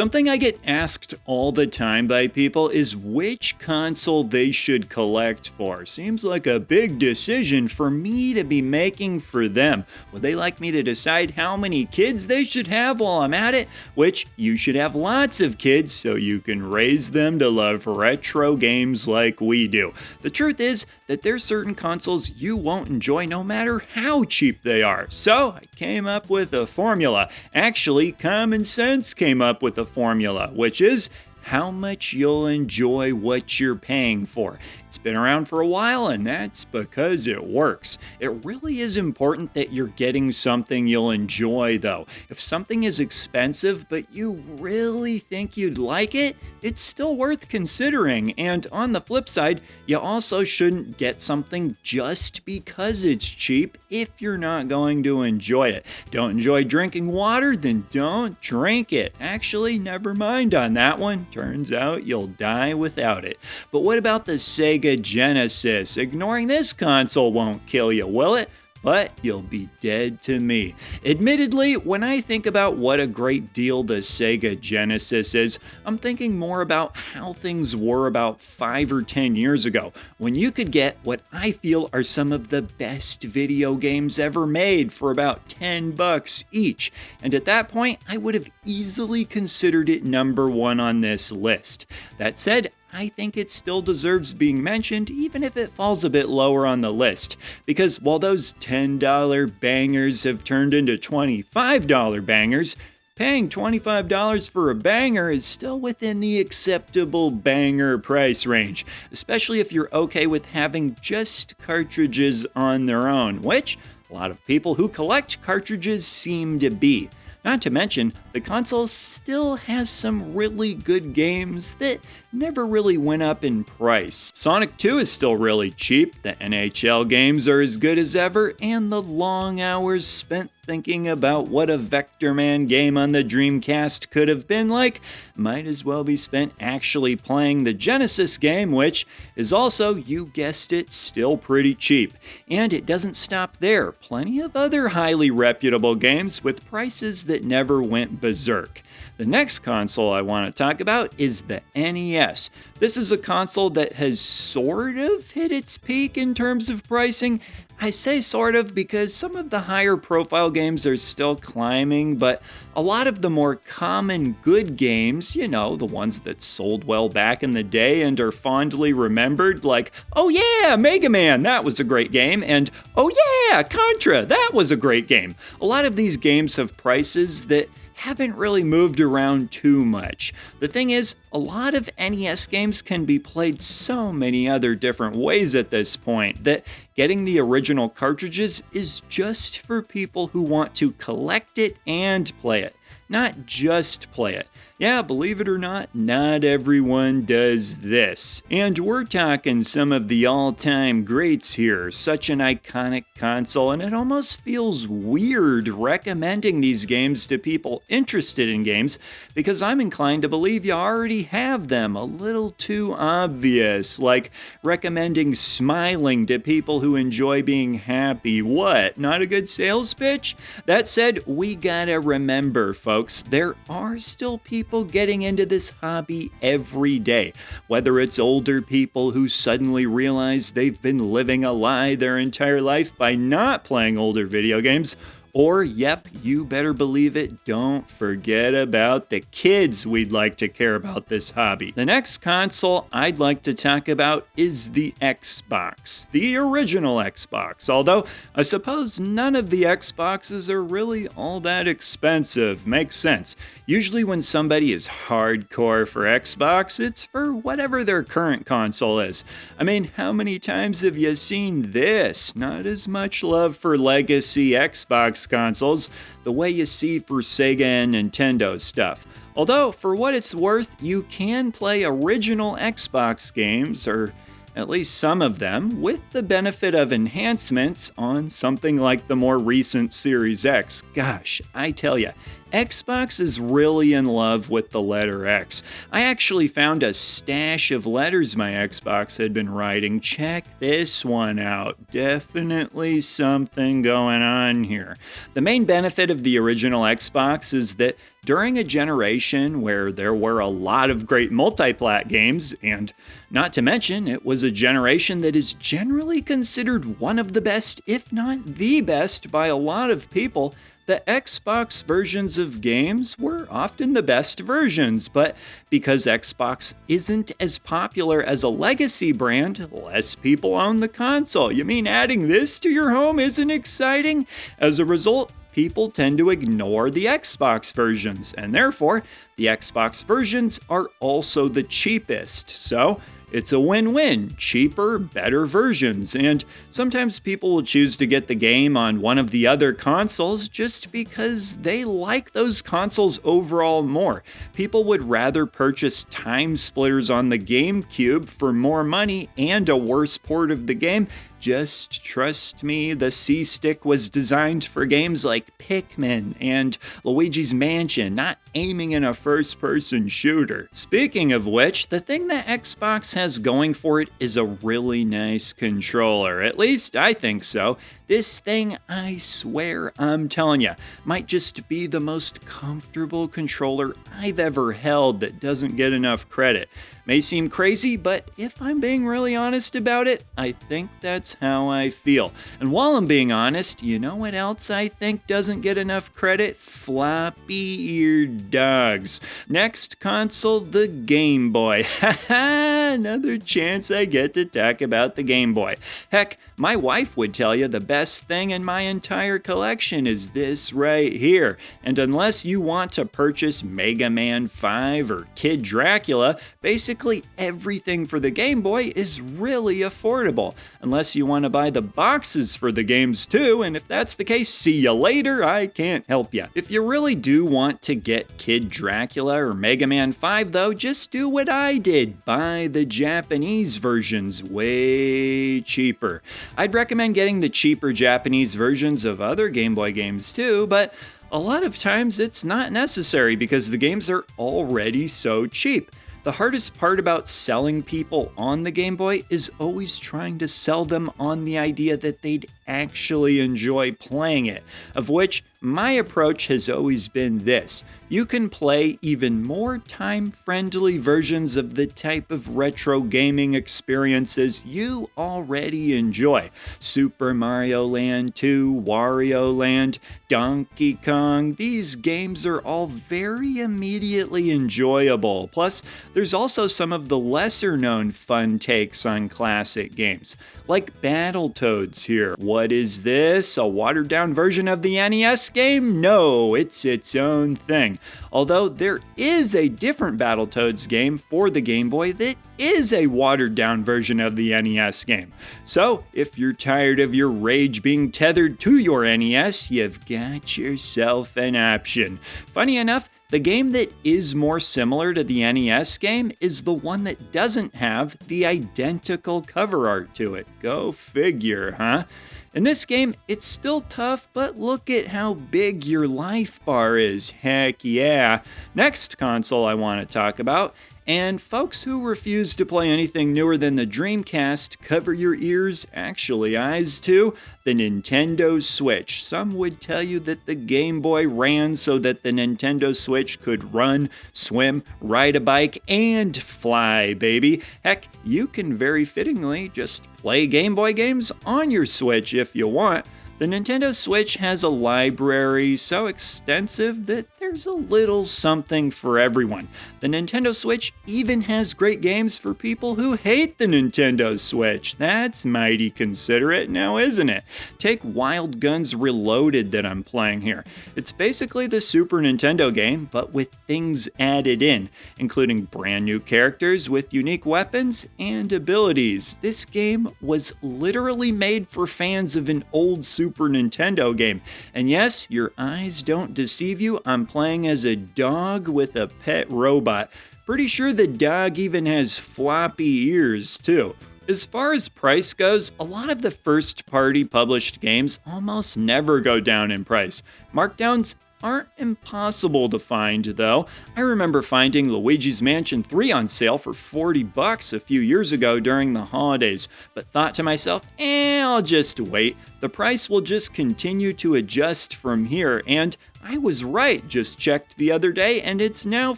Something I get asked all the time by people is which console they should collect for. Seems like a big decision for me to be making for them. Would they like me to decide how many kids they should have while I'm at it? Which you should have lots of kids so you can raise them to love retro games like we do. The truth is that there's certain consoles you won't enjoy no matter how cheap they are. So I came up with a formula. Actually, common sense came up with a formula, which is how much you'll enjoy what you're paying for. It's been around for a while, and that's because it works. It really is important that you're getting something you'll enjoy, though. If something is expensive, but you really think you'd like it, it's still worth considering. And on the flip side, you also shouldn't get something just because it's cheap if you're not going to enjoy it. Don't enjoy drinking water? Then don't drink it. Actually, never mind on that one. Turns out you'll die without it. But what about the Sega Genesis? Ignoring this console won't kill you, will it? But you'll be dead to me. Admittedly, when I think about what a great deal the Sega Genesis is, I'm thinking more about how things were about 5 or 10 years ago, when you could get what I feel are some of the best video games ever made for about $10 each. And at that point, I would have easily considered it number one on this list. That said, I think it still deserves being mentioned, even if it falls a bit lower on the list. Because while those $10 bangers have turned into $25 bangers, paying $25 for a banger is still within the acceptable banger price range, especially if you're okay with having just cartridges on their own, which a lot of people who collect cartridges seem to be. Not to mention, the console still has some really good games that never really went up in price. Sonic 2 is still really cheap, the NHL games are as good as ever, and the long hours spent thinking about what a Vector Man game on the Dreamcast could have been like might as well be spent actually playing the Genesis game, which is also, you guessed it, still pretty cheap. And it doesn't stop there. Plenty of other highly reputable games with prices that never went berserk. The next console I want to talk about is the NES. This is a console that has sort of hit its peak in terms of pricing. I say sort of because some of the higher profile games are still climbing, but a lot of the more common good games, you know, the ones that sold well back in the day and are fondly remembered, like, oh yeah, Mega Man, that was a great game, and oh yeah, Contra, that was a great game. A lot of these games have prices that haven't really moved around too much. The thing is, a lot of NES games can be played so many other different ways at this point that getting the original cartridges is just for people who want to collect it and play it, not just play it. Yeah, believe it or not everyone does this. And we're talking some of the all-time greats here, such an iconic console, and it almost feels weird recommending these games to people interested in games because I'm inclined to believe you already have them. A little too obvious, like recommending Smiling to people who enjoy being happy. What, not a good sales pitch? That said, we gotta remember, folks, there are still people getting into this hobby every day. Whether it's older people who suddenly realize they've been living a lie their entire life by not playing older video games, or, yep, you better believe it, don't forget about the kids we'd like to care about this hobby. The next console I'd like to talk about is the Xbox, the original Xbox, although I suppose none of the Xboxes are really all that expensive. Makes sense. Usually when somebody is hardcore for Xbox, it's for whatever their current console is. I mean, how many times have you seen this? Not as much love for legacy Xbox consoles the way you see for Sega and Nintendo stuff. Although, for what it's worth, you can play original Xbox games, or at least some of them, with the benefit of enhancements on something like the more recent Series X. Gosh, I tell ya, Xbox is really in love with the letter X. I actually found a stash of letters my Xbox had been writing. Check this one out. Definitely something going on here. The main benefit of the original Xbox is that during a generation where there were a lot of great multi-plat games, and not to mention, it was a generation that is generally considered one of the best, if not the best, by a lot of people, the Xbox versions of games were often the best versions, but because Xbox isn't as popular as a legacy brand, less people own the console. You mean adding this to your home isn't exciting? As a result, people tend to ignore the Xbox versions, and therefore, the Xbox versions are also the cheapest. So, it's a win-win, cheaper, better versions, and sometimes people will choose to get the game on one of the other consoles just because they like those consoles overall more. People would rather purchase Time Splitters on the GameCube for more money and a worse port of the game. Just trust me, the C-Stick was designed for games like Pikmin and Luigi's Mansion, not aiming in a first-person shooter. Speaking of which, the thing that Xbox has going for it is a really nice controller. At least I think so. This thing, I swear, I'm telling you, might just be the most comfortable controller I've ever held that doesn't get enough credit. May seem crazy, but if I'm being really honest about it, I think that's how I feel. And while I'm being honest, you know what else I think doesn't get enough credit? Floppy-eared dogs. Next console, the Game Boy. Haha, another chance I get to talk about the Game Boy. Heck, my wife would tell you the best thing in my entire collection is this right here. And unless you want to purchase Mega Man 5 or Kid Dracula, basically everything for the Game Boy is really affordable. Unless you want to buy the boxes for the games too, and if that's the case, see you later, I can't help you. If you really do want to get Kid Dracula or Mega Man 5 though, just do what I did. Buy the Japanese versions, way cheaper. I'd recommend getting the cheaper Japanese versions of other Game Boy games too, but a lot of times it's not necessary because the games are already so cheap. The hardest part about selling people on the Game Boy is always trying to sell them on the idea that they'd actually enjoy playing it, of which my approach has always been this. You can play even more time-friendly versions of the type of retro gaming experiences you already enjoy. Super Mario Land 2, Wario Land, Donkey Kong, these games are all very immediately enjoyable. Plus, there's also some of the lesser-known fun takes on classic games, like Battletoads here. What is this? A watered-down version of the NES game? No, it's its own thing. Although there is a different Battletoads game for the Game Boy that is a watered-down version of the NES game. So, if you're tired of your rage being tethered to your NES, you've got yourself an option. Funny enough, the game that is more similar to the NES game is the one that doesn't have the identical cover art to it. Go figure, huh? In this game, it's still tough, but look at how big your life bar is. Heck yeah. Next console I want to talk about, and folks who refuse to play anything newer than the Dreamcast, cover your ears, actually eyes too, the Nintendo Switch. Some would tell you that the Game Boy ran so that the Nintendo Switch could run, swim, ride a bike, and fly, baby. Heck, you can very fittingly just play Game Boy games on your Switch if you want. The Nintendo Switch has a library so extensive that there's a little something for everyone. The Nintendo Switch even has great games for people who hate the Nintendo Switch. That's mighty considerate now, isn't it? Take Wild Guns Reloaded that I'm playing here. It's basically the Super Nintendo game, but with things added in, including brand new characters with unique weapons and abilities. This game was literally made for fans of an old Super Nintendo game. And yes, your eyes don't deceive you, I'm playing as a dog with a pet robot. Pretty sure the dog even has floppy ears too. As far as price goes, a lot of the first-party published games almost never go down in price. Markdowns aren't impossible to find, though. I remember finding Luigi's Mansion 3 on sale for $40 a few years ago during the holidays, but thought to myself, I'll just wait. The price will just continue to adjust from here, and I was right. Just checked the other day, and it's now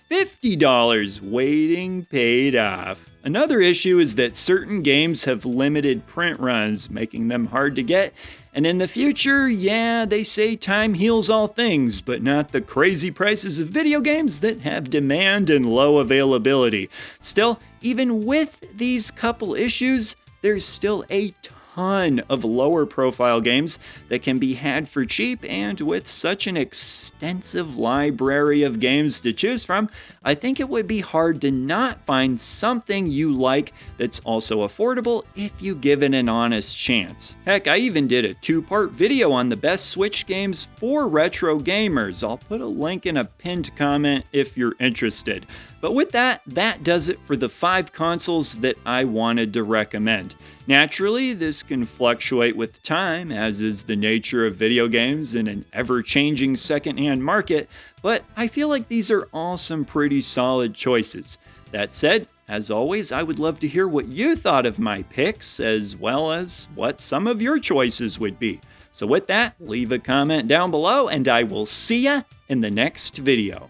$50. Waiting paid off. Another issue is that certain games have limited print runs, making them hard to get. And in the future, they say time heals all things, but not the crazy prices of video games that have demand and low availability. Still, even with these couple issues, there's still a ton of lower profile games that can be had for cheap, and with such an extensive library of games to choose from, I think it would be hard to not find something you like that's also affordable if you give it an honest chance. Heck, I even did a 2-part video on the best Switch games for retro gamers. I'll put a link in a pinned comment if you're interested. But with that does it for the 5 consoles that I wanted to recommend. Naturally, this can fluctuate with time, as is the nature of video games in an ever-changing secondhand market, but I feel like these are all some pretty solid choices. That said, as always, I would love to hear what you thought of my picks, as well as what some of your choices would be. So with that, leave a comment down below, and I will see ya in the next video.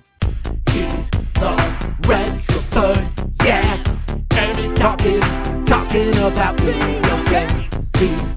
He's the retro bird, yeah, and he's talking about video games. He's